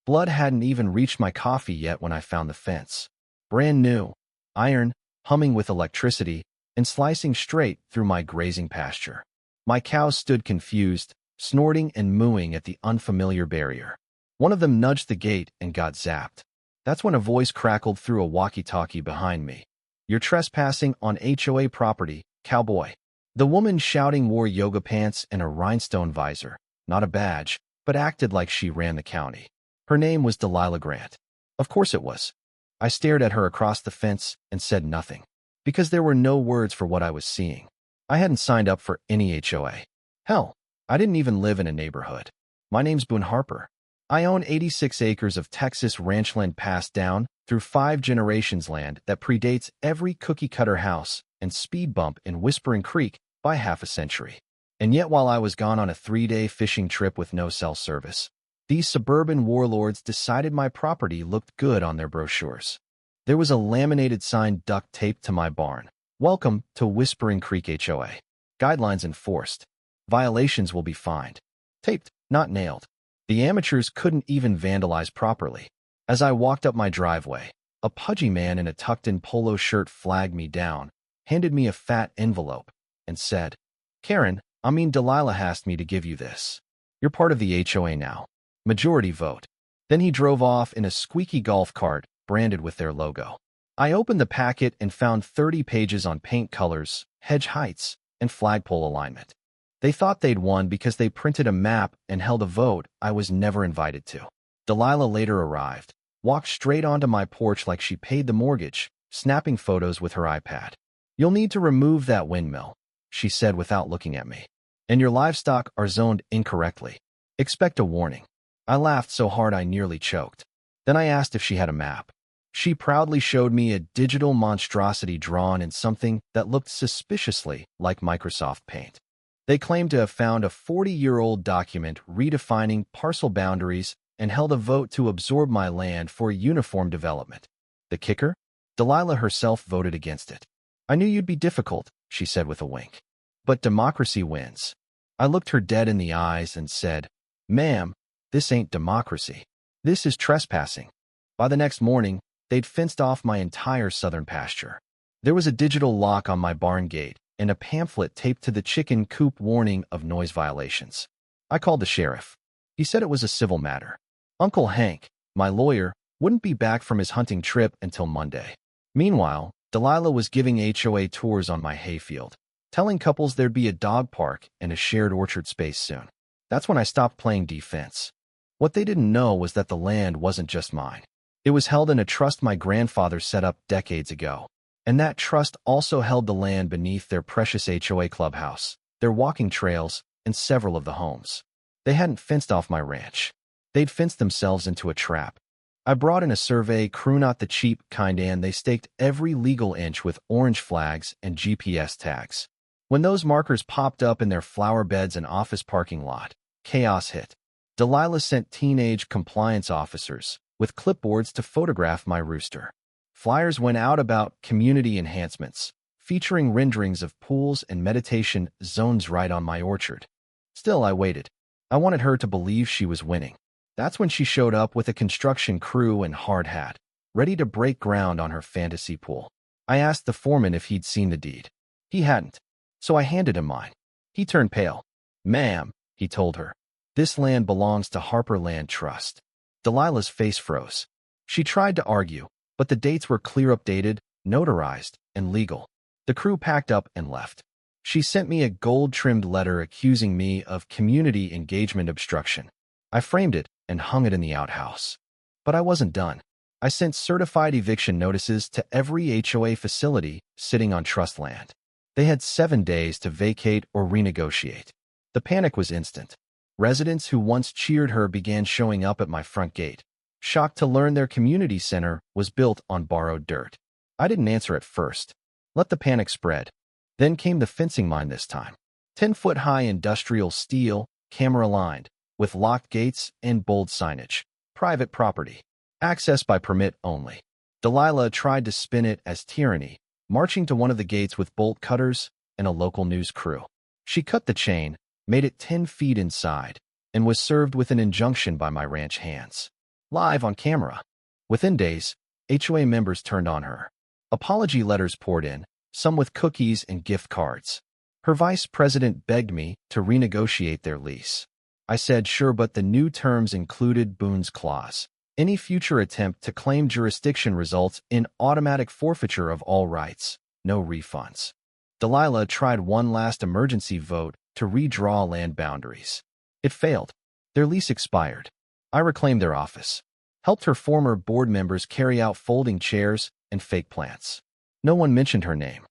Blood hadn't even reached my coffee yet when I found the fence. Brand new, iron, humming with electricity, and slicing straight through my grazing pasture. My cows stood confused, snorting and mooing at the unfamiliar barrier. One of them nudged the gate and got zapped. That's when a voice crackled through a walkie-talkie behind me. "You're trespassing on HOA property, cowboy." The woman shouting wore yoga pants and a rhinestone visor, not a badge, but acted like she ran the county. Her name was Delilah Grant. Of course it was. I stared at her across the fence and said nothing, because there were no words for what I was seeing. I hadn't signed up for any HOA. Hell, I didn't even live in a neighborhood. My name's Boone Harper. I own 86 acres of Texas ranchland passed down through 5 generations land that predates every cookie-cutter house and speed bump in Whispering Creek by half a century. And yet while I was gone on a 3-day fishing trip with no cell service, these suburban warlords decided my property looked good on their brochures. There was a laminated sign duct taped to my barn. "Welcome to Whispering Creek HOA. Guidelines enforced. Violations will be fined." Taped, not nailed. The amateurs couldn't even vandalize properly. As I walked up my driveway, a pudgy man in a tucked-in polo shirt flagged me down, handed me a fat envelope, and said, Delilah asked me to give you this. You're part of the HOA now. Majority vote." Then he drove off in a squeaky golf cart branded with their logo. I opened the packet and found 30 pages on paint colors, hedge heights, and flagpole alignment. They thought they'd won because they printed a map and held a vote I was never invited to. Delilah later arrived, walked straight onto my porch like she paid the mortgage, snapping photos with her iPad. "You'll need to remove that windmill," she said without looking at me. "And your livestock are zoned incorrectly. Expect a warning." I laughed so hard I nearly choked. Then I asked if she had a map. She proudly showed me a digital monstrosity drawn in something that looked suspiciously like Microsoft Paint. They claimed to have found a 40-year-old document redefining parcel boundaries and held a vote to absorb my land for uniform development. The kicker? Delilah herself voted against it. "I knew you'd be difficult," she said with a wink. "But democracy wins." I looked her dead in the eyes and said, "Ma'am, this ain't democracy. This is trespassing." By the next morning, they'd fenced off my entire southern pasture. There was a digital lock on my barn gate and a pamphlet taped to the chicken coop warning of noise violations. I called the sheriff. He said it was a civil matter. Uncle Hank, my lawyer, wouldn't be back from his hunting trip until Monday. Meanwhile, Delilah was giving HOA tours on my hayfield, telling couples there'd be a dog park and a shared orchard space soon. That's when I stopped playing defense. What they didn't know was that the land wasn't just mine. It was held in a trust my grandfather set up decades ago. And that trust also held the land beneath their precious HOA clubhouse, their walking trails, and several of the homes. They hadn't fenced off my ranch. They'd fenced themselves into a trap. I brought in a survey crew, not the cheap kind, and they staked every legal inch with orange flags and GPS tags. When those markers popped up in their flower beds and office parking lot, chaos hit. Delilah sent teenage compliance officers with clipboards to photograph my rooster. Flyers went out about community enhancements, featuring renderings of pools and meditation zones right on my orchard. Still, I waited. I wanted her to believe she was winning. That's when she showed up with a construction crew and hard hat, ready to break ground on her fantasy pool. I asked the foreman if he'd seen the deed. He hadn't, so I handed him mine. He turned pale. "Ma'am," he told her, "this land belongs to Harper Land Trust." Delilah's face froze. She tried to argue, but the dates were clear, updated, notarized, and legal. The crew packed up and left. She sent me a gold-trimmed letter accusing me of community engagement obstruction. I framed it and hung it in the outhouse. But I wasn't done. I sent certified eviction notices to every HOA facility sitting on trust land. They had 7 days to vacate or renegotiate. The panic was instant. Residents who once cheered her began showing up at my front gate, shocked to learn their community center was built on borrowed dirt. I didn't answer at first. Let the panic spread. Then came the fencing mine this time. 10-foot-high industrial steel, camera-lined, with locked gates and bold signage. Private property. Access by permit only. Delilah tried to spin it as tyranny, marching to one of the gates with bolt cutters and a local news crew. She cut the chain, made it 10 feet inside, and was served with an injunction by my ranch hands. live on camera. Within days, HOA members turned on her. Apology letters poured in, some with cookies and gift cards. Her vice president begged me to renegotiate their lease. I said sure, but the new terms included Boone's clause. Any future attempt to claim jurisdiction results in automatic forfeiture of all rights, no refunds. Delilah tried one last emergency vote to redraw land boundaries. It failed. Their lease expired. I reclaimed their office, helped her former board members carry out folding chairs and fake plants. No one mentioned her name.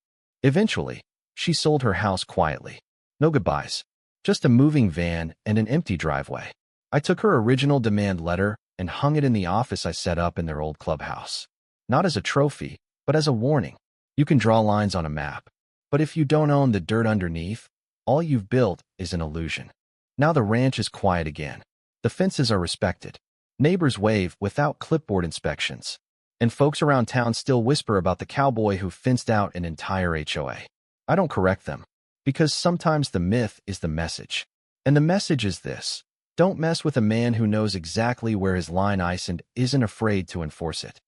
Eventually, she sold her house quietly. No goodbyes, just a moving van and an empty driveway. I took her original demand letter and hung it in the office I set up in their old clubhouse. Not as a trophy, but as a warning. You can draw lines on a map, but if you don't own the dirt underneath, all you've built is an illusion. Now the ranch is quiet again. The fences are respected. Neighbors wave without clipboard inspections. And folks around town still whisper about the cowboy who fenced out an entire HOA. I don't correct them, because sometimes the myth is the message. And the message is this: don't mess with a man who knows exactly where his line is and isn't afraid to enforce it.